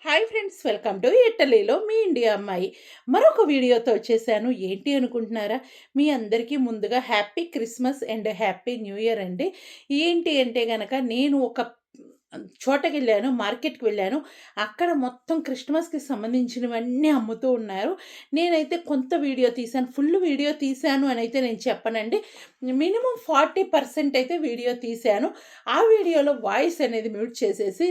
Hi friends, welcome to ఇటలీలో మీ India అమ్మాయి. మరొక వీడియోతో వచ్చేసాను. ఏంటి అనుకుంటున్నారా? మీ అందరికీ ముందుగా happy Christmas and happy new year అండి. ఏంటి అంటే గనక నేను ఒక చోటకెళ్ళాను, మార్కెట్‌కి వెళ్ళాను. అక్కడ మొత్తం క్రిస్టమస్‌కి సంబంధించినవన్నీ అమ్ముతూ ఉన్నారు. నేనైతే కొంత వీడియో తీశాను. ఫుల్ వీడియో తీశాను అనైతే నేను చెప్పనండి. మినిమమ్ 40% అయితే వీడియో తీశాను. ఆ వీడియోలో వాయిస్ అనేది మ్యూట్ చేసేసి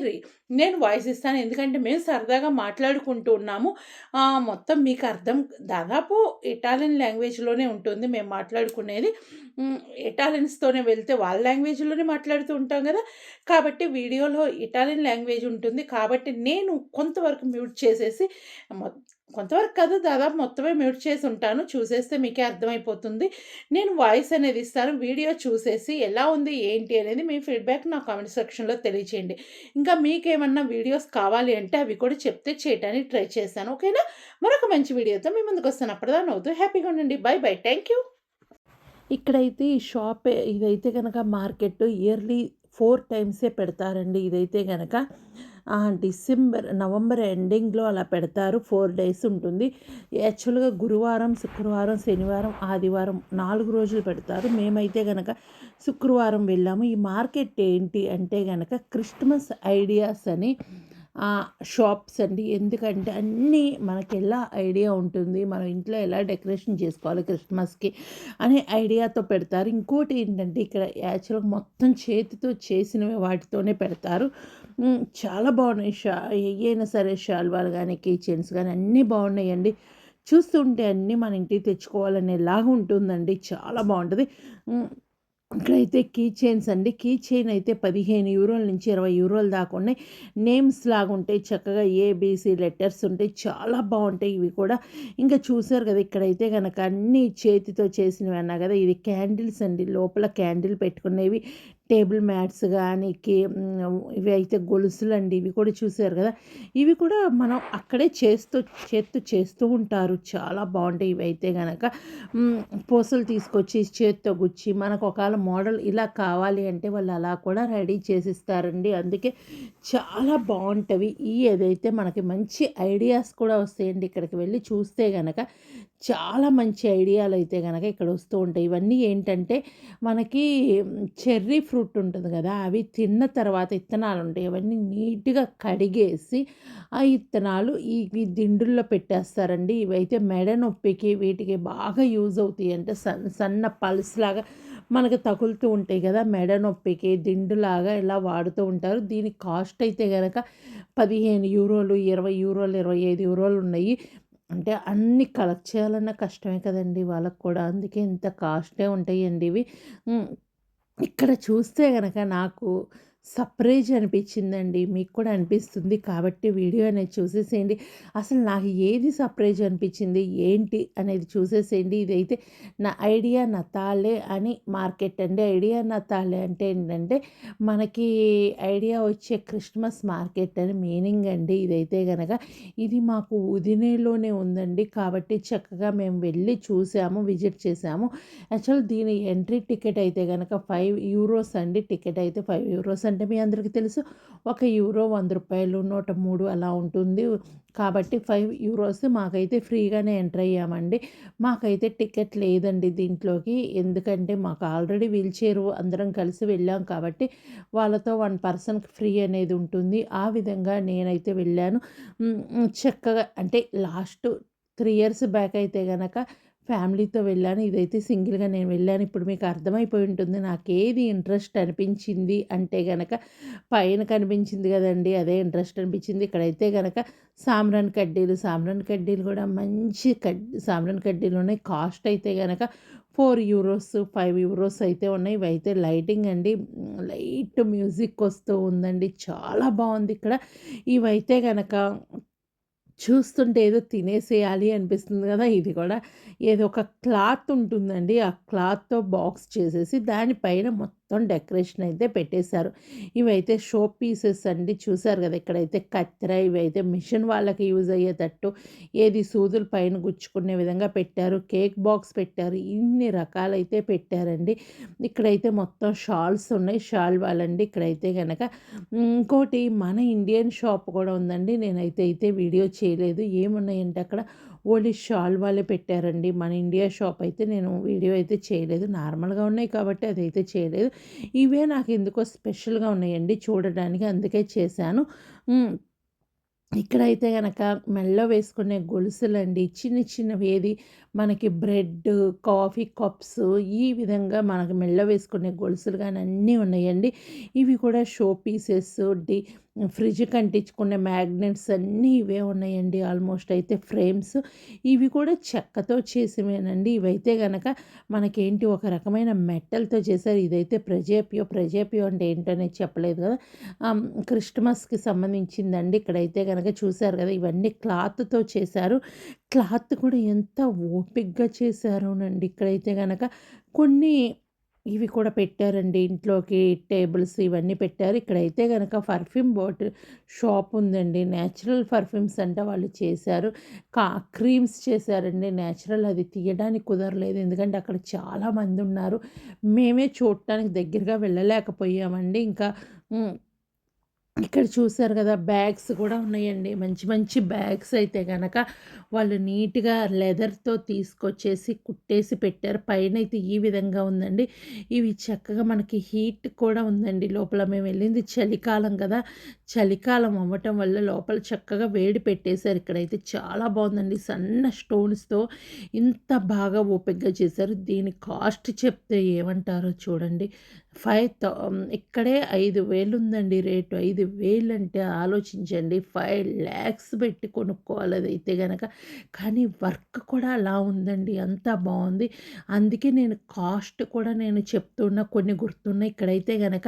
నేను వాయిస్ ఇస్తాను. ఎందుకంటే మేము సరదాగా మాట్లాడుకుంటూ ఉన్నాము. మొత్తం మీకు దాదాపు ఇటాలియన్ లాంగ్వేజ్‌లోనే ఉంటుంది మేము మాట్లాడుకునేది. ఇటాలియన్స్‌తోనే వెళ్తే వాళ్ళ లాంగ్వేజ్‌లోనే మాట్లాడుతూ ఉంటాం గదా! కాబట్టి వీడియోలో ఇటాలియన్ లాంగ్వేజ్ ఉంటుంది. కాబట్టి నేను కొంతవరకు మ్యూట్ చేసేసి మొ కొంతవరకు కాదు, దాదాపు మొత్తమే మ్యూట్ చేసి ఉంటాను. చూసేస్తే మీకే అర్థమైపోతుంది. నేను వాయిస్ అనేది ఇస్తాను. వీడియో చూసేసి ఎలా ఉంది, ఏంటి అనేది మీ ఫీడ్‌బ్యాక్ నా కామెంట్ సెక్షన్‌లో తెలియచేయండి. ఇంకా మీకేమన్నా వీడియోస్ కావాలి అంటే అవి కూడా చెప్తే చేయటానికి ట్రై చేశాను. ఓకేనా? మరొక మంచి వీడియోతో మీ ముందుకొస్తాను. అప్పటిదాకా నవ్వుతూ హ్యాపీగా ఉండండి. By by. Thank you. ఇక్కడైతే ఈ షాపే ఇదైతే గనక మార్కెట్ ఇయర్లీ 4 టైమ్సే పెడతారండి. ఇదైతే గనక నవంబర్ ఎండింగ్‌లో అలా పెడతారు. 4 డేస్ ఉంటుంది. యాక్చువల్‌గా గురువారం, శుక్రవారం, శనివారం, ఆదివారం 4 రోజులు పెడతారు. మేమైతే గనక శుక్రవారం వెళ్ళాము. ఈ మార్కెట్ ఏంటి అంటే గనక క్రిస్టమస్ ఐడియాస్ అని షాప్స్ అండి. ఎందుకంటే అన్నీ మనకెలా ఐడియా ఉంటుంది, మనం ఇంట్లో ఎలా డెకరేషన్ చేసుకోవాలి క్రిస్మస్‌కి అనే ఐడియాతో పెడతారు. ఇంకోటి ఏంటంటే ఇక్కడ యాక్చువల్‌గా మొత్తం చేతితో చేసినవి వాటితోనే పెడతారు. చాలా బాగున్నాయి. ఏయైనా సరే శాల్వాలు గానీ, కీ చైన్స్ గానీ అన్నీ బాగున్నాయండి. చూస్తుంటే అన్నీ మన ఇంటికి తెచ్చుకోవాలనేలాగా ఉంటుందండి. చాలా బావుంటది. హ్మ్. ఇక్కడైతే కీ చైన్స్ అండి. కీ చైన్ అయితే 15 యూరోల నుంచి 20 యూరోల దాకా ఉన్నాయి. నేమ్స్ లాగుంటాయి. చక్కగా ఏబీసీ లెటర్స్ ఉంటాయి. చాలా బావుంటాయి ఇవి కూడా. ఇంకా చూసారు కదా! ఇక్కడైతే గనక అన్నీ చేతితో చేసినవి అన్నా కదా! ఇది క్యాండిల్స్ అండి. లోపల క్యాండిల్ పెట్టుకునేవి. టేబుల్ మ్యాట్స్ గానీ, ఇవి అయితే గొలుసులండి. ఇవి కూడా చూసారు కదా! ఇవి కూడా మనం అక్కడే చేత్తో చేస్తూ ఉంటారు. చాలా బావుంటాయి ఇవైతే గనక. హ్మ్. పూసలు తీసుకొచ్చి చేత్తో గుచ్చి మనకు ఒకవేళ మోడల్ ఇలా కావాలి అంటే వాళ్ళు అలా కూడా రెడీ చేసిస్తారండి. అందుకే చాలా బావుంటవి. ఏదైతే మనకి మంచి ఐడియాస్ కూడా వస్తాయండి. ఇక్కడికి వెళ్ళి చూస్తే గనక చాలా మంచి ఐడియాలైతే గనక ఇక్కడ వస్తూ ఉంటాయి. ఇవన్నీ ఏంటంటే మనకి చెర్రీ ఫ్రూట్ ఉంటుంది గదా! అవి తిన్న తర్వాత ఇత్తనాలుంటాయి. అవన్నీ నీట్‌గా కడిగేసి ఆ ఇత్తనాలు ఈ దిండుల్లో పెట్టేస్తారండి. ఇవైతే మెడ నొప్పికి వీటికి బాగా యూజ్ అవుతాయి. అంటే సన్న పల్స్‌లాగా మనకు తగులుతూ ఉంటాయి గదా! మెడ నొప్పికి దిండులాగా ఇలా వాడుతూ ఉంటారు. దీని కాస్ట్ అయితే గనక 15 యూరోలు, 20 యూరోలు, 25 యూరోలు ఉన్నాయి. అంటే అన్ని కలెక్ట్ చేయాలన్నా కష్టమే కదండీ వాళ్ళకి కూడా. అందుకే ఇంత కాస్టే ఉంటాయండి ఇవి. హ్మ్. ఇక్కడ చూస్తే గనక నాకు సర్ప్రైజ్ అనిపించిందండి. మీకు కూడా అనిపిస్తుంది. కాబట్టి వీడియో అనేది చూసేసేయండి. అసలు నాకు ఏది సర్ప్రైజ్ అనిపించింది, ఏంటి అనేది చూసేసేయండి. ఇదైతే నా ఐడియా నతాలే అని మార్కెట్ అండి. ఐడియా నతాలే అంటే ఏంటంటే మనకి ఐడియా వచ్చే క్రిస్మస్ మార్కెట్ అని మీనింగ్ అండి. ఇదైతే గనక ఇది మాకు ఉదినేలోనే ఉందండి. కాబట్టి చక్కగా మేము వెళ్ళి చూసాము, విజిట్ చేసాము. యాక్చువల్ దీని ఎంట్రీ టికెట్ అయితే గనక 5 యూరోస్ అండి. టికెట్ అయితే 5 యూరోస్ అంటే మీ అందరికీ తెలుసు. ఒక యూరో రూ. 100, 103 అలా ఉంటుంది. కాబట్టి 5 యూరోస్ మాకైతే ఫ్రీగానే ఎంటర్ అయ్యామండి. మాకైతే టికెట్ లేదండి దీంట్లోకి. ఎందుకంటే మాకు ఆల్రెడీ వీల్ చైర్ అందరం కలిసి వెళ్ళాం కాబట్టి వాళ్ళతో 1 పర్సన్‌కి ఫ్రీ అనేది ఉంటుంది. ఆ విధంగా నేనైతే వెళ్ళాను. చక్కగా అంటే లాస్ట్ 3 ఇయర్స్ బ్యాక్ అయితే గనక ఫ్యామిలీతో వెళ్ళాను. ఇదైతే సింగిల్‌గా నేను వెళ్ళాను. ఇప్పుడు మీకు అర్థమైపోయి ఉంటుంది నాకేది ఇంట్రెస్ట్ అనిపించింది అంటే గనక పైన కనిపించింది గదండీ! అదే ఇంట్రెస్ట్ అనిపించింది. ఇక్కడైతే గనక సాంబ్రాణి కడ్డీలు కూడా మంచి సాంబ్రాణి కడ్డీలున్నాయి. కాస్ట్ అయితే గనక 4 యూరోస్, 5 యూరోస్ అయితే ఉన్నాయి. ఇవైతే లైటింగ్ అండి. లైట్ మ్యూజిక్ వస్తూ ఉందండి. చాలా బావుంది ఇక్కడ. ఇవైతే గనక చూస్తుంటే ఏదో తినేసేయాలి అనిపిస్తుంది గదా! ఇది గూడా ఏదో ఒక క్లాత్ ఉంటుందండి. ఆ క్లాత్‌తో బాక్స్ చేసేసి దానిపైన మొత్తం డెకరేషన్ అయితే పెట్టేశారు. ఇవైతే షో పీసెస్ అండి. చూసారు కదా! ఇక్కడైతే కత్తెర ఇవైతే మిషన్ వాళ్ళకి యూజ్ అయ్యేటట్టు ఏది సూదులు పైన గుచ్చుకునే విధంగా పెట్టారు. కేక్ బాక్స్ పెట్టారు. ఇన్ని రకాలైతే పెట్టారండి. ఇక్కడైతే మొత్తం షాల్స్ ఉన్నాయి. షాల్ వాళ్ళండి ఇక్కడైతే గనక. ఇంకోటి మన ఇండియన్ షాప్ కూడా ఉందండి. నేనైతే వీడియో చేయలేదు. ఏమున్నాయంటే అక్కడ ఓన్లీ షాల్ వాళ్ళే పెట్టారండి. మన ఇండియా షాప్ అయితే నేను వీడియో అయితే చేయలేదు. నార్మల్‌గా ఉన్నాయి కాబట్టి అదైతే చేయలేదు. ఇవే నాకెందుకో స్పెషల్‌గా ఉన్నాయండి చూడడానికి. అందుకే చేశాను. హ్మ్. ఇక్కడైతే గనక మెడలో వేసుకునే గొలుసులండి. చిన్న చిన్నవి ఏది మనకి బ్రెడ్, కాఫీ కప్స్ ఈ విధంగా మనకు మెడలో వేసుకునే గొలుసులు గాని అన్నీ ఉన్నాయండి. ఇవి కూడా షో పీసెస్ డి ఫ్రిడ్జ్‌కి అంటించుకునే మ్యాగ్నెట్స్ అన్నీ ఇవే ఉన్నాయండి. ఆల్మోస్ట్ అయితే ఫ్రేమ్స్. ఇవి కూడా చెక్కతో చేసినవేనండి. ఇవైతే గనక మనకేంటి ఒక రకమైన మెటల్‌తో చేశారు. ఇదైతే ప్రజేపియో అంటే ఏంటనేది చెప్పలేదు కదా! క్రిస్టమస్‌కి సంబంధించిందండి. ఇక్కడైతే గనక చూసారు కదా! ఇవన్నీ క్లాత్‌తో చేశారు. క్లాత్ కూడా ఎంత ఓపికగా చేశారోనండి. ఇక్కడైతే గనక కొన్ని ఇవి కూడా పెట్టారండి. ఇంట్లోకి టేబుల్స్ ఇవన్నీ పెట్టారు. ఇక్కడైతే గనక పర్ఫ్యూమ్ బాటిల్ షాప్ ఉందండి. నేచురల్ పర్ఫ్యూమ్స్ అంట వాళ్ళు చేశారు. కా క్రీమ్స్ చేశారండి. నేచురల్ అది తీయడానికి కుదరలేదు. ఎందుకంటే అక్కడ చాలామందున్నారు. మేమే చూడటానికి దగ్గరగా వెళ్ళలేకపోయామండి. ఇంకా హ్మ్. ఇక్కడ చూసారు కదా! బ్యాగ్స్ కూడా ఉన్నాయండి. మంచి మంచి బ్యాగ్స్ అయితే గనక వాళ్ళు నీట్‌గా లెదర్‌తో తీసుకొచ్చేసి కుట్టేసి పెట్టారు. పైనైతే ఈ విధంగా ఉందండి. ఇవి చక్కగా మనకి హీట్ కూడా ఉందండి లోపల. మేము వెళ్ళింది చలికాలం కదా! చలికాలం అవ్వటం వల్ల లోపల చక్కగా వేడి పెట్టేశారు. ఇక్కడైతే చాలా బావుందండి. సన్న స్టోన్స్‌తో ఇంత బాగా ఓపికగా చేశారు. దీని కాస్ట్ చెప్తే ఏమంటారో చూడండి. ఇక్కడే 5,000 ఉందండి రేటు. 5,000 అంటే ఆలోచించండి. 5,00,000 పెట్టి కొనుక్కోవాలి అదైతే గనక. కానీ వర్క్ కూడా అలా ఉందండి. అంతా బావుంది. అందుకే నేను కాస్ట్ కూడా నేను చెప్తున్నా. కొన్ని గుర్తున్నాయి. ఇక్కడైతే గనక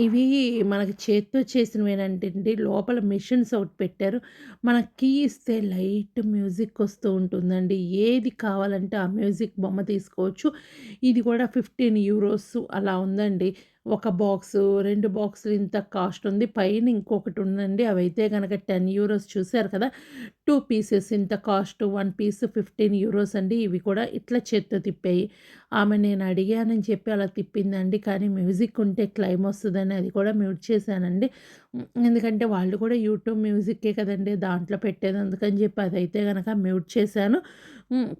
ఇవి మనకి చేత్తో చేసినవేనంటండి. లోపల మెషిన్స్ ఒకటి పెట్టారు. మన కీ ఇస్తే లైట్ మ్యూజిక్ వస్తూ ఉంటుందండి. ఏది కావాలంటే ఆ మ్యూజిక్ బొమ్మ తీసుకోవచ్చు. ఇది కూడా 15 యూరోస్ అలా ఉందండి. ఒక బాక్సు, 2 బాక్సులు ఇంత కాస్ట్ ఉంది. పైన ఇంకొకటి ఉందండి. అవైతే గనక 10 యూరోస్ చూసారు కదా! 2 పీసెస్ ఇంత కాస్ట్. 1 పీస్ 15 యూరోస్ అండి. ఇవి కూడా ఇట్లా చేత్తో తిప్పాయి. ఆమె నేను అడిగానని చెప్పి అలా తిప్పిందండి. కానీ మ్యూజిక్ ఉంటే క్లెయిమ్ వస్తదని అది కూడా మ్యూట్ చేశానండి. ఎందుకంటే వాళ్ళు కూడా యూట్యూబ్ మ్యూజిక్కే కదండీ దాంట్లో పెట్టేది. అందుకని చెప్పి అదైతే గనక మ్యూట్ చేశాను. హ్మ్.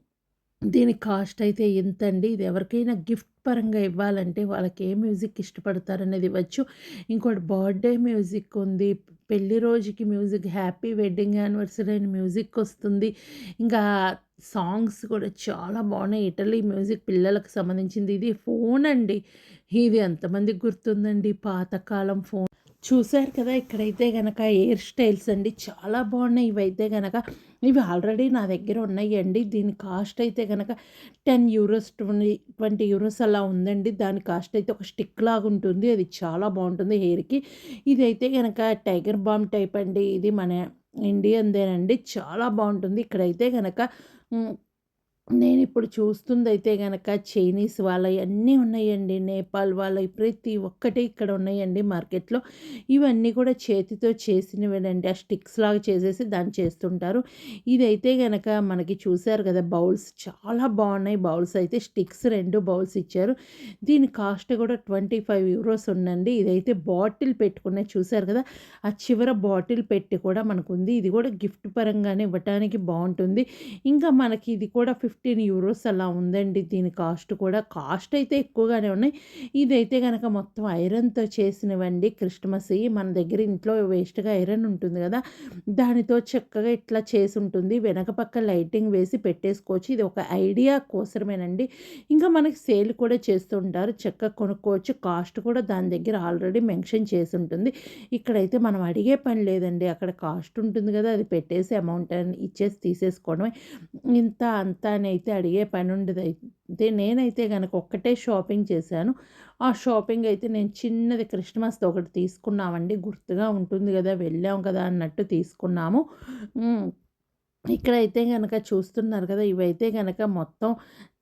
దీని కాస్ట్ అయితే ఇంతండి. ఇది ఎవరికైనా గిఫ్ట్ పరంగా ఇవ్వాలంటే వాళ్ళకి ఏ మ్యూజిక్ ఇష్టపడతారనేది ఇవ్వచ్చు. ఇంకోటి బర్త్‌డే మ్యూజిక్ ఉంది. పెళ్లి రోజుకి మ్యూజిక్, హ్యాపీ వెడ్డింగ్ యానివర్సరీ అని మ్యూజిక్ వస్తుంది. ఇంకా సాంగ్స్ కూడా చాలా బాగున్నాయి. ఇటలీ మ్యూజిక్ పిల్లలకు సంబంధించింది. ఇది ఫోన్ అండి. ఇది ఎంతమందికి గుర్తుందండి పాతకాలం ఫోన్. చూసారు కదా! ఇక్కడైతే గనక హెయిర్ స్టైల్స్ అండి. చాలా బాగున్నాయి ఇవైతే గనక. ఇవి ఆల్రెడీ నా దగ్గర ఉన్నాయండి. దీని కాస్ట్ అయితే గనక 10 యూరోస్ 20 యూరోస్ అలా ఉందండి. దాని కాస్ట్ అయితే ఒక స్టిక్ లాగా ఉంటుంది. అది చాలా బాగుంటుంది హెయిర్‌కి. ఇదైతే గనక టైగర్ బామ్ టైప్ అండి. ఇది మన ఇండియన్‌దేనండి. చాలా బాగుంటుంది. ఇక్కడైతే గనక హ్మ్. నేనిప్పుడు చూస్తుందయితే గనక చైనీస్ వాళ్ళయి అన్నీ ఉన్నాయండి. నేపాల్ వాళ్ళయి ప్రతి ఒక్కటి ఇక్కడ ఉన్నాయండి మార్కెట్‌లో. ఇవన్నీ కూడా చేతితో చేసినవేనండి. ఆ స్టిక్స్ లాగా చేసేసి దాన్ని చేస్తుంటారు. ఇదైతే గనక మనకి చూసారు కదా! బౌల్స్ చాలా బావున్నాయి. బౌల్స్ అయితే స్టిక్స్ 2 బౌల్స్ ఇచ్చారు. దీని కాస్ట్ కూడా 25 యూరోస్ ఉందండి. ఇదైతే బాటిల్ పెట్టుకునే చూసారు కదా! ఆ చివర బాటిల్ పెట్టి కూడా మనకుంది. ఇది కూడా గిఫ్ట్ పరంగానే ఇవ్వటానికి బావుంటుంది. ఇంకా మనకి ఇది కూడా 15 యూరోస్ అలా ఉందండి. దీని కాస్ట్ కూడా. కాస్ట్ అయితే ఎక్కువగానే ఉన్నాయి. ఇదైతే గనక మొత్తం ఐరన్‌తో చేసినవండి క్రిస్టమస్‌యి. మన దగ్గర ఇంట్లో వేస్ట్‌గా ఐరన్ ఉంటుంది గదా! దానితో చక్కగా ఇట్లా చేసుంటుంది. వెనక పక్క లైటింగ్ వేసి పెట్టేసుకోవచ్చు. ఇది ఒక ఐడియా కోసమేనండి. ఇంకా మనకి సేల్ కూడా చేస్తూ ఉంటారు. చక్కగా కొనుక్కోవచ్చు. కాస్ట్ కూడా దాని దగ్గర ఆల్రెడీ మెన్షన్ చేసుంటుంది. ఇక్కడైతే మనం అడిగే పని లేదండి. అక్కడ కాస్ట్ ఉంటుంది గదా! అది పెట్టేసి అమౌంట్ అని ఇచ్చేసి తీసేసుకోవడమే. ఇంత, అంత అనైతే అడిగే పనుండదయితే. నేనైతే గనక ఒక్కటే షాపింగ్ చేశాను. ఆ షాపింగ్ అయితే నేను చిన్నది క్రిస్టమస్‌ది ఒకటి తీసుకున్నామండి. గుర్తుగా ఉంటుంది గదా! వెళ్ళాం కదా! అన్నట్టు తీసుకున్నాము. హ్మ్. ఇక్కడైతే గనక చూస్తున్నారు కదా! ఇవైతే గనక మొత్తం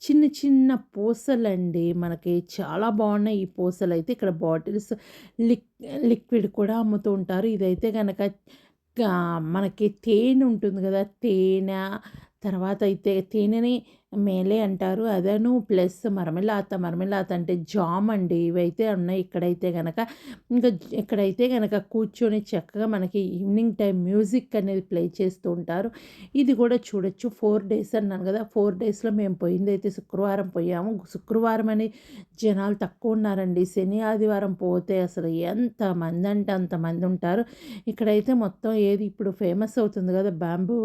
చిన్న చిన్న పూసలండి. మనకి చాలా బావున్నాయి ఈ పూసలైతే. ఇక్కడ బాటిల్స్ లిక్ లిక్విడ్ కూడా అమ్ముతూ ఉంటారు. ఇదైతే గనక మనకి తేనె ఉంటుంది గదా! తేనె తర్వాత అయితే తేనెని మేలే అంటారు. అదను ప్లస్ మరమెలాత, మరమెలాత అంటే జామ్ అండి. ఇవైతే ఉన్నాయి ఇక్కడైతే గనక. ఇంకా ఇక్కడైతే గనక కూర్చొని చక్కగా మనకి ఈవినింగ్ టైం మ్యూజిక్ అనేది ప్లే చేస్తూ ఉంటారు. ఇది కూడా చూడొచ్చు. 4 డేస్ అన్నాను గదా! 4 డేస్‌లో మేము పోయిందైతే శుక్రవారం పోయాము. శుక్రవారం అని జనాలు తక్కువున్నారండి. శని, ఆదివారం పోతే అసలు ఎంతమందంటే అంతమందుంటారు. ఇక్కడైతే మొత్తం ఏది ఇప్పుడు ఫేమస్ అవుతుంది గదా! బ్యాంబూ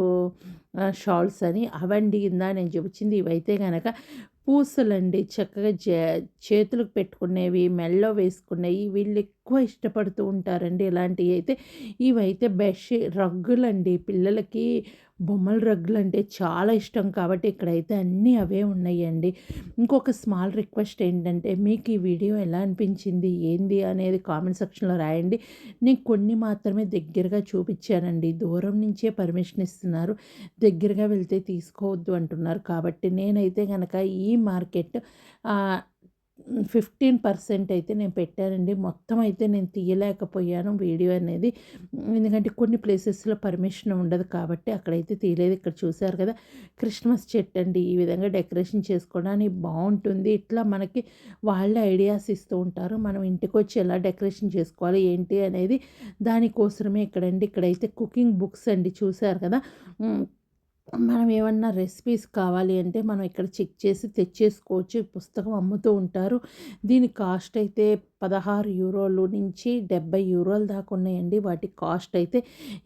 షాల్స్ అని. అవండి ఇందాక నేను చూపించింది. ఇవైతే గనక పూసలండి. చక్కగా చేతులకు పెట్టుకునేవి, మెడలో వేసుకునేవి వీళ్ళు ఎక్కువ ఇష్టపడుతూ ఉంటారండి ఇలాంటివి అయితే. ఇవైతే రగ్గులండి. పిల్లలకి బొమ్మల రగ్గులంటే చాలా ఇష్టం కాబట్టి ఇక్కడైతే అన్నీ అవే ఉన్నాయండి. ఇంకొక స్మాల్ రిక్వెస్ట్ ఏంటంటే మీకు ఈ వీడియో ఎలా అనిపించింది, ఏంది అనేది కామెంట్ సెక్షన్‌లో రాయండి. నేను కొన్ని మాత్రమే దగ్గరగా చూపించానండి. దూరం నుంచే పర్మిషన్ ఇస్తున్నారు. దగ్గరగా వెళ్తే తీసుకోవద్దు అంటున్నారు. కాబట్టి నేనైతే గనక ఈ మార్కెట్ ఆహ్, 15% అయితే నేను పెట్టానండి. మొత్తం అయితే నేను తీయలేకపోయాను వీడియో అనేది. ఎందుకంటే కొన్ని ప్లేసెస్‌లో పర్మిషన్ ఉండదు కాబట్టి అక్కడైతే తీయలేదు. ఇక్కడ చూసారు కదా! క్రిస్మస్ చెట్టండి. ఈ విధంగా డెకరేషన్ చేసుకోవడానికి బావుంటుంది. ఇట్లా మనకి వాళ్ళే ఐడియాస్ ఇస్తూ ఉంటారు. మనం ఇంటికొచ్చి ఎలా డెకరేషన్ చేసుకోవాలి ఏంటి అనేది దానికోసమే ఇక్కడండి. ఇక్కడైతే కుకింగ్ బుక్స్ అండి చూసారు కదా! హ్మ్. మనం ఏమన్నా రెసిపీస్ కావాలి అంటే మనం ఇక్కడ చెక్ చేసి తెచ్చేసుకోవచ్చు. ఈ పుస్తకం అమ్ముతూ ఉంటారు. దీని కాస్ట్ అయితే €16 నుంచి €70 దాకా ఉన్నాయండి. వాటి కాస్ట్ అయితే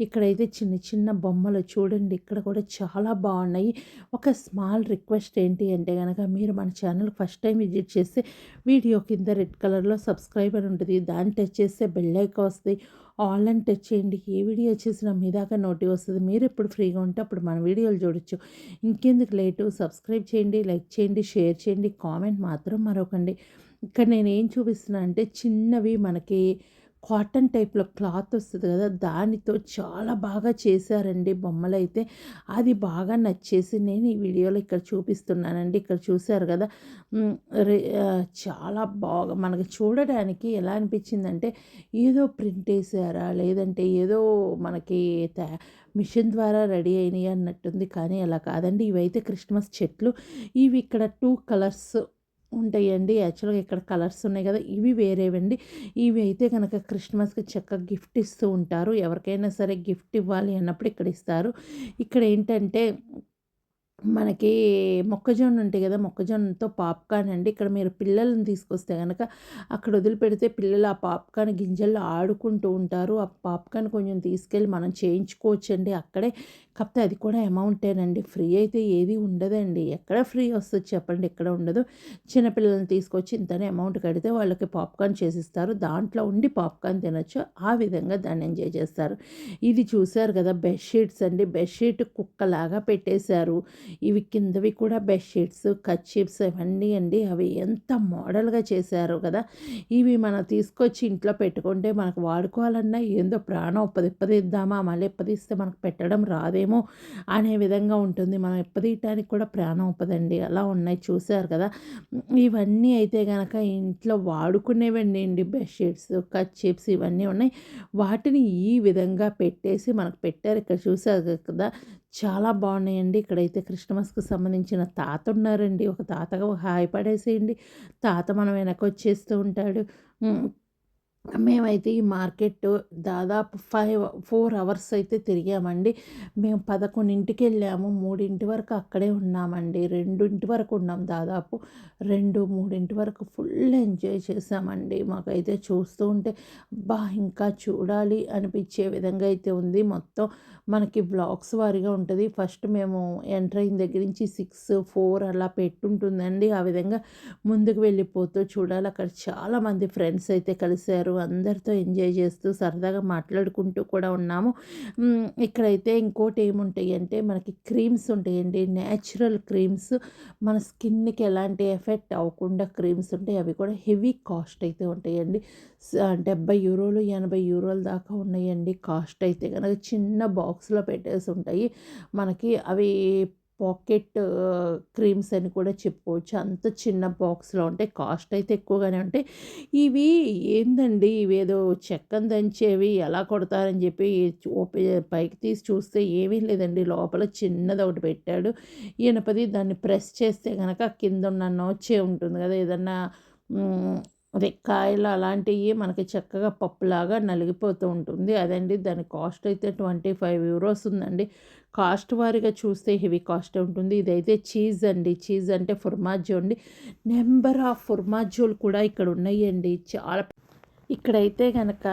ఇక్కడైతే చిన్న చిన్న బొమ్మలు చూడండి. ఇక్కడ కూడా చాలా బాగున్నాయి. ఒక స్మాల్ రిక్వెస్ట్ ఏంటి అంటే గనక మీరు మన ఛానల్ ఫస్ట్ టైం విజిట్ చేస్తే వీడియో కింద రెడ్ కలర్‌లో సబ్స్క్రైబ్ అని ఉంటుంది. దాన్ని టచ్ చేస్తే బెల్ ఐకాన్ వస్తది. ఆల్ అని టచ్ చేయండి. ఏ వీడియో చేసినా మీ దాకా నోటి వస్తది. మీరెప్పుడు ఫ్రీగా ఉంటే అప్పుడు మన వీడియోలు చూడొచ్చు. ఇంకెందుకు లేటు సబ్స్క్రైబ్ చేయండి, లైక్ చేయండి, షేర్ చేయండి, కామెంట్ మాత్రం మరొకండి. ఇక్కడ నేనేం చూపిస్తున్నా అంటే చిన్నవి మనకి కాటన్ టైప్‌లో క్లాత్ వస్తది కదా! దానితో చాలా బాగా చేశారండి బొమ్మలైతే. అది బాగా నచ్చేసి నేను ఈ వీడియోలో ఇక్కడ చూపిస్తున్నానండి. ఇక్కడ చూసారు కదా! హ్మ్. చాలా బాగా మనకి చూడడానికి ఎలా అనిపించిందంటే ఏదో ప్రింట్ ఏసారా? లేదంటే ఏదో మనకి మిషన్ ద్వారా రెడీ అయినయి అన్నట్టుంది. కానీ అలా కాదండి. ఇవైతే క్రిస్మస్ చెట్లు. ఇవి ఇక్కడ 2 కలర్స్ ఉంటాయండి. యాక్చువల్‌గా ఇక్కడ కలర్స్ ఉన్నాయి గదా! ఇవి వేరేవండి. ఇవి అయితే గనక క్రిస్మస్‌కి చక్కగా గిఫ్ట్ ఇస్తూ ఉంటారు. ఎవరికైనా సరే గిఫ్ట్ ఇవ్వాలి అన్నప్పుడు ఇక్కడ ఇస్తారు. ఇక్కడేంటంటే మనకి మొక్కజొన్న ఉంటాయి గదా! మొక్కజొన్నతో పాప్‌కార్న్ అండి. ఇక్కడ మీరు పిల్లల్ని తీసుకొస్తే గనక అక్కడ వదిలిపెడితే పిల్లలు ఆ పాప్‌కార్న్ గింజల్లో ఆడుకుంటూ ఉంటారు. ఆ పాప్‌కార్న్ కొంచెం తీసుకెళ్ళి మనం చేయించుకోవచ్చండి అక్కడే. కాకపోతే అది కూడా అమౌంటేనండి. ఫ్రీ అయితే ఏది ఉండదండి. ఎక్కడ ఫ్రీ వస్తది చెప్పండి? ఎక్కడ ఉండదు. చిన్నపిల్లల్ని తీసుకొచ్చి ఇంతనే అమౌంట్ కడితే వాళ్ళకి పాప్‌కార్న్ చేసిస్తారు. దాంట్లో ఉండి పాప్‌కార్న్ తినొచ్చు. ఆ విధంగా దాన్ని ఎంజాయ్ చేస్తారు. ఇది చూసారు గదా! బెడ్‌షీట్స్ అండి. బెడ్‌షీట్ కుక్కలాగా పెట్టేశారు. ఇవి కిందవి కూడా బెడ్‌షీట్స్, కర్చీఫ్స్ ఇవన్నీ అండి. అవి ఎంత మోడల్‌గా చేశారో కదా! ఇవి మనం తీసుకొచ్చి ఇంట్లో పెట్టుకుంటే మనకు వాడుకోవాలన్నా ఏందో ప్రాణం ఇప్పదీద్దామా? మళ్ళీ ఇప్పదీస్తే మనకు పెట్టడం రాదేమో అనే విధంగా ఉంటుంది. మనం ఇప్పదీయటానికి కూడా ప్రాణం ఒప్పదండి. అలా ఉన్నాయి చూసారు కదా! ఇవన్నీ అయితే గనక ఇంట్లో వాడుకునేవండి బెడ్‌షీట్స్, కర్చీఫ్స్ ఇవన్నీ ఉన్నాయి. వాటిని ఈ విధంగా పెట్టేసి మనకు పెట్టారు. ఇక్కడ చూసారు కదా! చాలా బాగున్నాయండి. ఇక్కడైతే క్రిస్టమస్‌కి సంబంధించిన తాత ఉన్నారండి. ఒక తాతగా హాయ్ పడేసేయండి. తాత మన వెనకొచ్చేస్తూ ఉంటాడు. హ్మ్. మేమైతే ఈ మార్కెట్ దాదాపు 4 అవర్స్ అయితే తిరిగామండి. మేము 11కెళ్ళాము. 3 వరకు అక్కడే ఉన్నామండి. 2 వరకు ఉన్నాం దాదాపు. 2, 3 వరకు ఫుల్ ఎంజాయ్ చేశామండి. మాకైతే చూస్తూ ఉంటే అబ్బా! ఇంకా చూడాలి అనిపించే విధంగా అయితే ఉంది. మొత్తం మనకి బ్లాక్స్ వారీగా ఉంటది. ఫస్ట్ మేము ఎంటర్ అయిన దగ్గర నుంచి 6, 4 అలా పెట్టుంటుందండి. ఆ విధంగా ముందుకు వెళ్ళిపోతూ చూడాలి. అక్కడ చాలామంది ఫ్రెండ్స్ అయితే కలిసారు. వచ్చారు. అందరితో ఎంజాయ్ చేస్తూ సరదాగా మాట్లాడుకుంటూ కూడా ఉన్నాము. ఇక్కడైతే ఇంకోటి ఏముంటాయి అంటే మనకి క్రీమ్స్ ఉంటాయండి. నేచురల్ క్రీమ్స్ మన స్కిన్‌కి ఎలాంటి ఎఫెక్ట్ అవ్వకుండా క్రీమ్స్ ఉంటాయి. అవి కూడా హెవీ కాస్ట్ అయితే ఉంటాయండి. 70 యూరోలు, 80 యూరోల దాకా ఉన్నాయండి. కాస్ట్ అయితే గనక చిన్న బాక్స్‌లో పెట్టేసి ఉంటాయి. మనకి అవి పాకెట్ క్రీమ్స్ అని కూడా చెప్పుకోవచ్చు. అంత చిన్న బాక్స్‌లో ఉంటాయి. కాస్ట్ అయితే ఎక్కువగానే ఉంటాయి. ఇవి ఏందండి ఇవేదో చెక్కన దంచేవి ఎలా కొడతారని చెప్పి పైకి తీసి చూస్తే ఏమీ లేదండి. లోపల చిన్నదొకటి పెట్టాడు. ఇనపది దాన్ని ప్రెస్ చేస్తే గనక కిందున్న నోచే ఉంటుంది గదా! ఏదన్నా హ్మ్. అదే కాయలు అలాంటియి మనకి చక్కగా పప్పులాగా నలిగిపోతూ ఉంటుంది. అదండి దాని కాస్ట్ అయితే 25 యూరోస్ ఉందండి. కాస్ట్ వారీగా చూస్తే హెవీ కాస్టే ఉంటుంది. ఇదైతే చీజ్ అండి. చీజ్ అంటే ఫుర్మాజో అండి. నంబర్ ఆఫ్ ఫుర్మాజోలు కూడా ఇక్కడ ఉన్నాయండి. చాలా ఇక్కడైతే గనక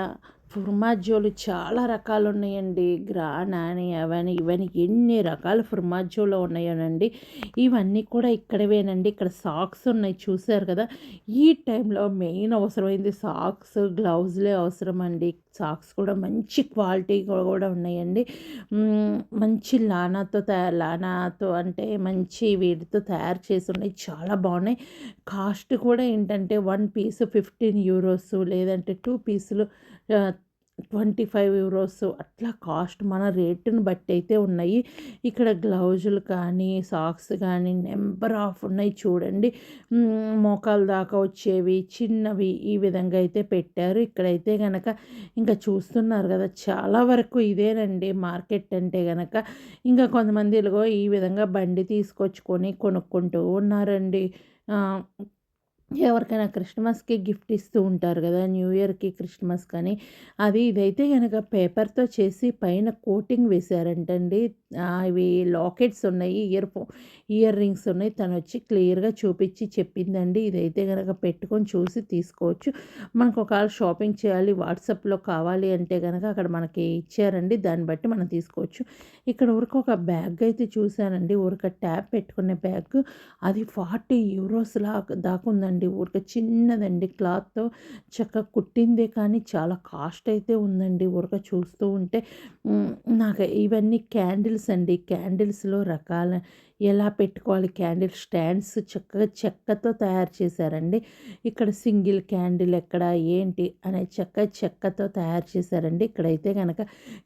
ఫుర్మాజోలు చాలా రకాలున్నాయండి. గ్రానా అని, అవని, ఇవని ఎన్ని రకాల ఫుర్మాజోలు ఉన్నాయోనండి. ఇవన్నీ కూడా ఇక్కడివేనండి. ఇక్కడ సాక్స్ ఉన్నాయి చూసారు కదా! ఈ టైంలో మెయిన్ అవసరమైంది సాక్స్, గ్లౌజులే అవసరమండి. సాక్స్ కూడా మంచి క్వాలిటీ కూడా ఉన్నాయండి. మంచి లానాతో అంటే మంచి వీటితో తయారు చేసి ఉన్నాయి. చాలా బాగున్నాయి. కాస్ట్ కూడా ఏంటంటే 1 పీస్ 15 యూరోస్ లేదంటే 2 పీసులు 25 యూరోస్ అట్లా కాస్ట్ మన రేటుని బట్టి అయితే ఉన్నాయి. ఇక్కడ గ్లౌజులు కానీ, సాక్స్ కానీ నంబర్ ఆఫ్ ఉన్నాయి చూడండి. మోకాలు దాకా వచ్చేవి, చిన్నవి ఈ విధంగా అయితే పెట్టారు. ఇక్కడైతే గనక ఇంకా చూస్తున్నారు కదా! చాలా వరకు ఇదేనండి మార్కెట్ అంటే గనక. ఇంకా కొంతమంది ఇదిగో ఈ విధంగా బండి తీసుకొచ్చుకొని కొనుక్కుంటూ ఉన్నారండి. ఆహ్ ఎవరికైనా క్రిస్టమస్‌కి గిఫ్ట్ ఇస్తూ ఉంటారు గదా! న్యూ ఇయర్‌కి, క్రిస్టమస్‌కని. ఇదైతే గనక పేపర్‌తో చేసి పైన కోటింగ్ వేశారంటండి. ఇవి లాకెట్స్ ఉన్నాయి. ఇయర్ రింగ్స్ ఉన్నాయి. తనొచ్చి క్లియర్‌గా చూపిచ్చి చెప్పిందండి. ఇదైతే గనక పెట్టుకొని చూసి తీసుకోవచ్చు. మనకు ఒకవేళ షాపింగ్ చేయాలి, వాట్సాప్‌లో కావాలి అంటే గనక అక్కడ మనకి ఇచ్చారండి. దాన్ని బట్టి మనం తీసుకోవచ్చు. ఇక్కడ ఊరికే ఒక బ్యాగ్ అయితే చూసానండి. ఊరికే ట్యాప్ పెట్టుకునే బ్యాగ్. అది 40 యూరోస్ దాకుందండి. ఊరికే చిన్నదండి క్లాత్‌తో చక్కగా కుట్టిందే కానీ చాలా కాస్ట్ అయితే ఉందండి. ఊరికే చూస్తూ ఉంటే హ్మ్, నాకు ఇవన్నీ క్యాండిల్స్ అండి. క్యాండిల్స్‌లో రకాల ఎలా పెట్టుకోవాలి క్యాండిల్ స్టాండ్స్ చక్కగా చెక్కతో తయారు చేశారండి. ఇక్కడ సింగిల్ క్యాండిల్ ఎక్కడ ఏంటి అనే చెక్కతో తయారు చేశారండి. ఇక్కడైతే గనక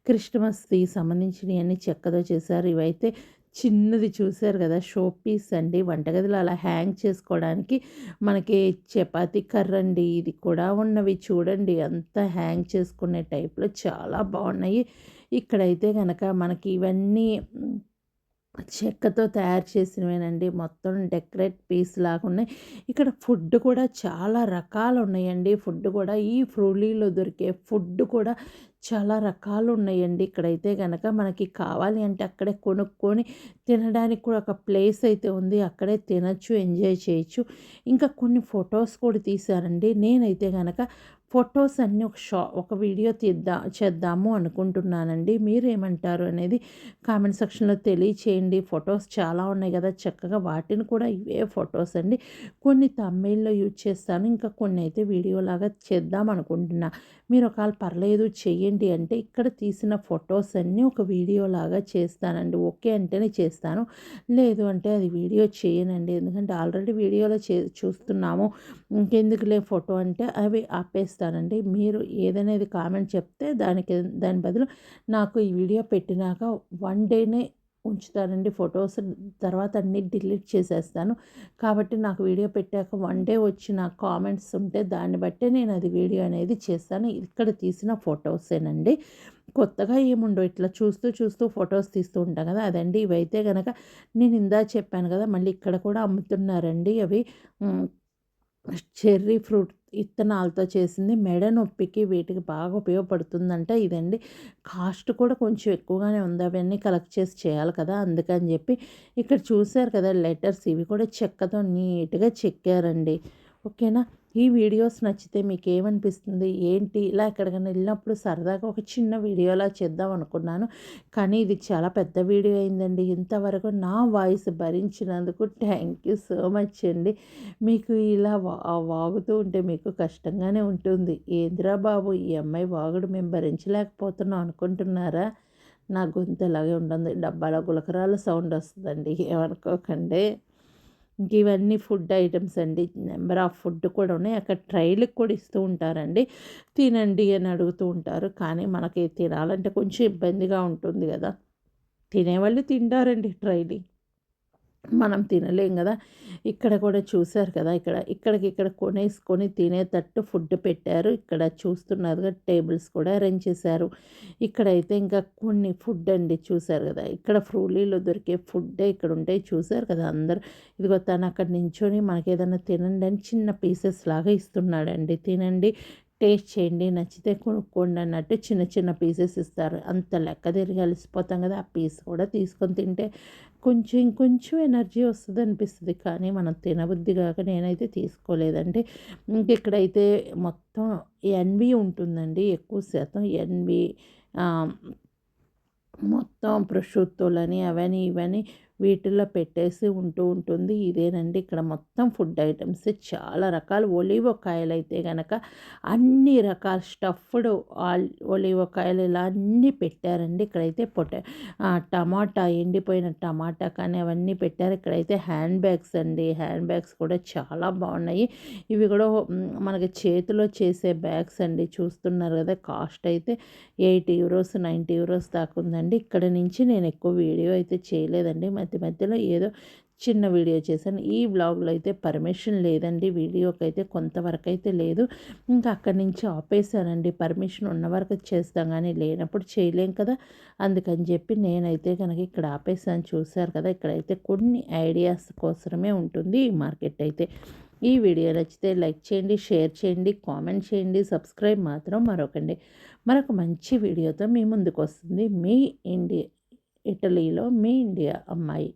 క్రిస్టమస్‌కి సంబంధించినయన్నీ చెక్కతో చేశారు. ఇవైతే చిన్నది చూసారు కదా! షో పీస్ అండి. వంటగదిలో అలా హ్యాంగ్ చేసుకోవడానికి మనకి చపాతీ కర్రండి. ఇది కూడా ఉన్నవి చూడండి. అంతా హ్యాంగ్ చేసుకునే టైప్‌లో చాలా బాగున్నాయి. ఇక్కడైతే గనక మనకి ఇవన్నీ చెక్కతో తయారు చేసినవేనండి. మొత్తం డెకరేట్ పీస్ లాగున్నాయి. ఇక్కడ ఫుడ్ కూడా చాలా రకాలున్నాయండి. ఫుడ్ కూడా ఈ ఫ్రూలీలో దొరికే ఫుడ్ కూడా చాలా రకాలున్నాయండి. ఇక్కడైతే గనక మనకి కావాలి అంటే అక్కడే కొనుక్కొని తినడానికి కూడా ఒక ప్లేస్ అయితే ఉంది. అక్కడే తినొచ్చు, ఎంజాయ్ చేయొచ్చు. ఇంకా కొన్ని ఫొటోస్ కూడా తీశారండి. నేనైతే గనక ఫొటోస్ అన్నీ ఒక వీడియో చేద్దాము అనుకుంటున్నానండి. మీరేమంటారు అనేది కామెంట్ సెక్షన్‌లో తెలియచేయండి. ఫొటోస్ చాలా ఉన్నాయి గదా! చక్కగా వాటిని కూడా ఇవే ఫొటోస్ అండి. కొన్ని థంబ్‌నెయిల్‌లో యూజ్ చేస్తాను. ఇంకా కొన్ని అయితే వీడియోలాగా చేద్దాం అనుకుంటున్నా. మీరు ఒకవేళ పర్లేదు చేయండి అంటే ఇక్కడ తీసిన ఫొటోస్ అన్నీ ఒక వీడియోలాగా చేస్తానండి. ఓకే అంటేనే చేస్తాను. లేదు అంటే అది వీడియో చేయనండి. ఎందుకంటే ఆల్రెడీ వీడియోలో చూస్తున్నాము. ఇంకెందుకులే ఫోటో అంటే అవి ఆపేస్తానండి. మీరు ఏదనేది కామెంట్ చెప్తే దాని బదులు నాకు ఈ వీడియో పెట్టినాక 1 డేనే ఉంచుతానండి ఫొటోస్. తర్వాత అన్నీ డిలీట్ చేసేస్తాను. కాబట్టి నాకు వీడియో పెట్టాక 1 డే వచ్చిన కామెంట్స్ ఉంటే దాన్ని బట్టే నేను అది వీడియో అనేది చేస్తాను. ఇక్కడ తీసిన ఫొటోసేనండి. కొత్తగా ఏముండవు. ఇట్లా చూస్తూ ఫొటోస్ తీస్తూ ఉంటాం కదా! అదండి. ఇవైతే గనక నేను ఇందాక చెప్పాను కదా! మళ్ళీ ఇక్కడ కూడా అమ్ముతున్నారండి అవి. హ్మ్. చెర్రీ ఫ్రూట్ ఇత్తనాలతో చేసింది. మెడ నొప్పికి వీటికి బాగా ఉపయోగపడుతుందంట ఇదండి. కాస్ట్ కూడా కొంచెం ఎక్కువగానే ఉంది. అవన్నీ కలెక్ట్ చేసి చేయాలి కదా! అందుకని చెప్పి ఇక్కడ చూసారు కదా లెటర్స్ ఇవి కూడా చెక్కతో నీట్‌గా చెక్కారండి. ఓకేనా? ఈ వీడియోస్ నచ్చితే మీకేమనిపిస్తుంది? ఏంటి? ఇలా ఎక్కడికైనా వెళ్ళినప్పుడు సరదాగా ఒక చిన్న వీడియోలా చేద్దాం అనుకున్నాను. కానీ ఇది చాలా పెద్ద వీడియో అయిందండి. ఇంతవరకు నా వాయిస్ భరించినందుకు థ్యాంక్ యూ సో మచ్ అండి. మీకు ఇలా వాగుతూ ఉంటే మీకు కష్టంగానే ఉంటుంది. ఏందిరా బాబు! ఈ అమ్మాయి వాగుడు మేము భరించలేకపోతున్నాం అనుకుంటున్నారా? నా గొంతు అలాగే ఉంటుంది. డబ్బాలో గులకరాల సౌండ్ వస్తుందండి. ఏమనుకోకండి. ఇంక ఇవన్నీ ఫుడ్ ఐటమ్స్ అండి. నెంబర్ ఆఫ్ ఫుడ్ కూడా ఉన్నాయి. అక్కడ ట్రైలకు కూడా ఇస్తూ ఉంటారండి. తినండి అని అడుగుతూ ఉంటారు. కానీ మనకి తినాలంటే కొంచెం ఇబ్బందిగా ఉంటుంది కదా! తినేవాళ్ళు తింటారండి ట్రైని. మనం తినలేం గదా! ఇక్కడ కూడా చూసారు కదా! ఇక్కడ కొనేసుకొని తినేటట్టు ఫుడ్ పెట్టారు. ఇక్కడ చూస్తున్నారుగా టేబుల్స్ కూడా అరేంజ్ చేశారు. ఇక్కడైతే ఇంకా కొన్ని ఫుడ్ అండి చూసారు గదా! ఇక్కడ ఫ్రూలీలో దొరికే ఫుడ్డే ఇక్కడుంటాయి చూసారు కదా! అందరూ ఇదిగో తను అక్కడ నించొని మనకేదన్నా తినండి అని చిన్న పీసెస్ లాగా ఇస్తున్నాడండి. తినండి, టేస్ట్ చేయండి, నచ్చితే కొనుక్కోండి అన్నట్టు చిన్న చిన్న పీసెస్ ఇస్తారు. అంత లెక్క తిరిగి అలసిపోతాం కదా! ఆ పీస్ కూడా తీసుకొని తింటే కొంచెం ఇంకొంచెం ఎనర్జీ వస్తదనిపిస్తది. కానీ మనం తినబుద్ధి గాక నేనైతే తీసుకోలేదండి. ఇంకిక్కడైతే మొత్తం ఎన్వి ఉంటుందండి. ఎక్కువ శాతం ఎన్వి ఆహ్, మొత్తం prosciuttoలని అవని ఇవని వీటిల్లో పెట్టేసి ఉంటుంది. ఇదేనండి ఇక్కడ మొత్తం ఫుడ్ ఐటమ్స్ చాలా రకాలు ఒలీవ కాయలైతే గనక అన్ని రకాల స్టఫ్డ్ ఒలీవ కాయలు ఇలా అన్నీ పెట్టారండి. ఇక్కడైతే టమాటా ఎండిపోయిన టమాటా కానీ అవన్నీ పెట్టారు. ఇక్కడైతే హ్యాండ్ బ్యాగ్స్ అండి. హ్యాండ్ బ్యాగ్స్ కూడా చాలా బాగున్నాయి. ఇవి కూడా మనకి చేతిలో చేసే బ్యాగ్స్ అండి. చూస్తున్నారు కదా! కాస్ట్ అయితే €8, €90 దాకా ఉందండి. ఇక్కడ నుంచి నేను ఎక్కువ వీడియో అయితే చేయలేదండి. మధ్య మధ్యలో ఏదో చిన్న వీడియో చేశాను. ఈ వ్లాగ్‌లో అయితే పర్మిషన్ లేదండి. వీడియోకైతే కొంతవరకు అయితే లేదు. ఇంకా అక్కడి నుంచి ఆపేసానండి. పర్మిషన్ ఉన్న వరకు చేస్తాం కానీ లేనప్పుడు చేయలేం కదా! అందుకని చెప్పి నేనైతే కనుక ఇక్కడ ఆపేసాను. చూసారు కదా! ఇక్కడైతే కొన్ని ఐడియాస్ కోసమే ఉంటుంది ఈ మార్కెట్ అయితే. ఈ వీడియో నచ్చితే లైక్ చేయండి, షేర్ చేయండి, కామెంట్ చేయండి, సబ్స్క్రైబ్ మాత్రం మరొకండి. మరొక మంచి వీడియోతో మీ ముందుకు వస్తుంది మీ ఇటలీలో మీ ఇండియా అమ్మాయి.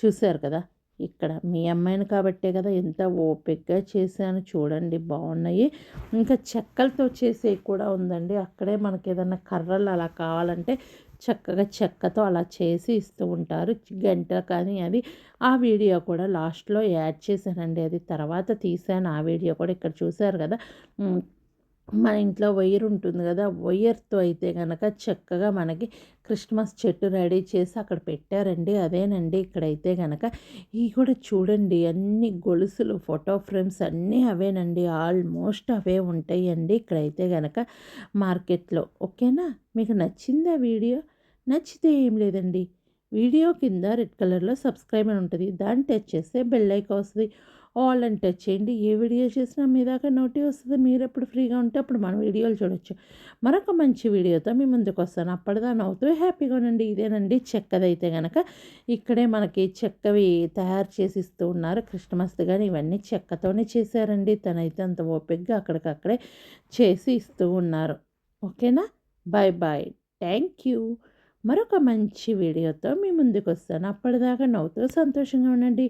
చూశారు కదా! ఇక్కడ మీ అమ్మాయిని కాబట్టే కదా ఎంత ఓపికగా చేశాను చూడండి బాగున్నాయి. ఇంకా చెక్కలతో చేసేవి కూడా ఉందండి. అక్కడే మనకి ఏదన్నా కర్రలు అలా కావాలంటే చక్కగా చెక్కతో అలా చేసి ఇస్తూ ఉంటారు. గంట కానీ అది ఆ వీడియో కూడా లాస్ట్‌లో యాడ్ చేశానండి. అది తర్వాత తీశాను ఆ వీడియో కూడా. ఇక్కడ చూశారు కదా! మన ఇంట్లో వైర్ ఉంటుంది కదా! వైర్‌తో అయితే గనక చక్కగా మనకి క్రిస్మస్ చెట్టు రెడీ చేసి అక్కడ పెట్టారండి. అదేనండి ఇక్కడైతే గనక. ఇవి కూడా చూడండి అన్ని గొలుసులు ఫోటో ఫ్రేమ్స్ అన్నీ అవేనండి. ఆల్మోస్ట్ అవే ఉంటాయండి ఇక్కడైతే గనక మార్కెట్‌లో. ఓకేనా? మీకు నచ్చిందా వీడియో? నచ్చితే ఏం లేదండి. వీడియో కింద రెడ్ కలర్‌లో సబ్స్క్రైబ్ అని ఉంటది. దాన్ని టచ్ చేస్తే బెల్ ఐకాన్ వస్తది. ఆల్ అని టచ్ చేయండి. ఏ వీడియో చేసినా మీ దాకా నోటి వస్తది. మీరెప్పుడు ఫ్రీగా ఉంటే అప్పుడు మన వీడియోలు చూడొచ్చు. మరొక మంచి వీడియోతో మీ ముందుకొస్తాను. అప్పటిదా నవ్వుతూ హ్యాపీగా ఉండండి. ఇదేనండి చెక్కదైతే గనక ఇక్కడే మనకి చెక్కవి తయారు చేసి ఇస్తూ ఉన్నారు. క్రిస్టమస్‌ది గాని ఇవన్నీ చెక్కతోనే చేశారండి. తనైతే అంత ఓపికగా అక్కడికక్కడే చేసి ఇస్తూ ఉన్నారు. ఓకేనా? Bye bye. Thank you. మరొక మంచి వీడియోతో మీ ముందుకొస్తాను. అప్పటిదాకా నవ్వుతూ సంతోషంగా ఉండండి.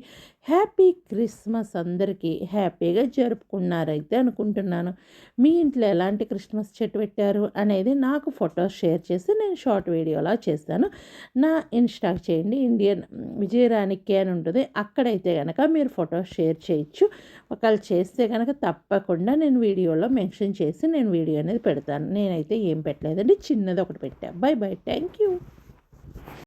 హ్యాపీ క్రిస్మస్ అందరికీ. హ్యాపీగా జరుపుకున్నారైతే అనుకుంటున్నాను. మీ ఇంట్లో ఎలాంటి క్రిస్మస్ చెట్టు పెట్టారు అనేది నాకు ఫొటోస్ షేర్ చేసి నేను షార్ట్ వీడియోలా చేస్తాను. నా ఇన్‌స్టాకి చేయండి. ఇండియన్ విజయరాణి కే అని ఉంటుంది. అక్కడైతే గనక మీరు ఫొటోస్ షేర్ చేయొచ్చు. ఒకవేళ చేస్తే గనక తప్పకుండా నేను వీడియోలో మెన్షన్ చేసి నేను వీడియో అనేది పెడతాను. నేనైతే ఏం పెట్టలేదండి. చిన్నది ఒకటి పెట్టా. By by. Thank you.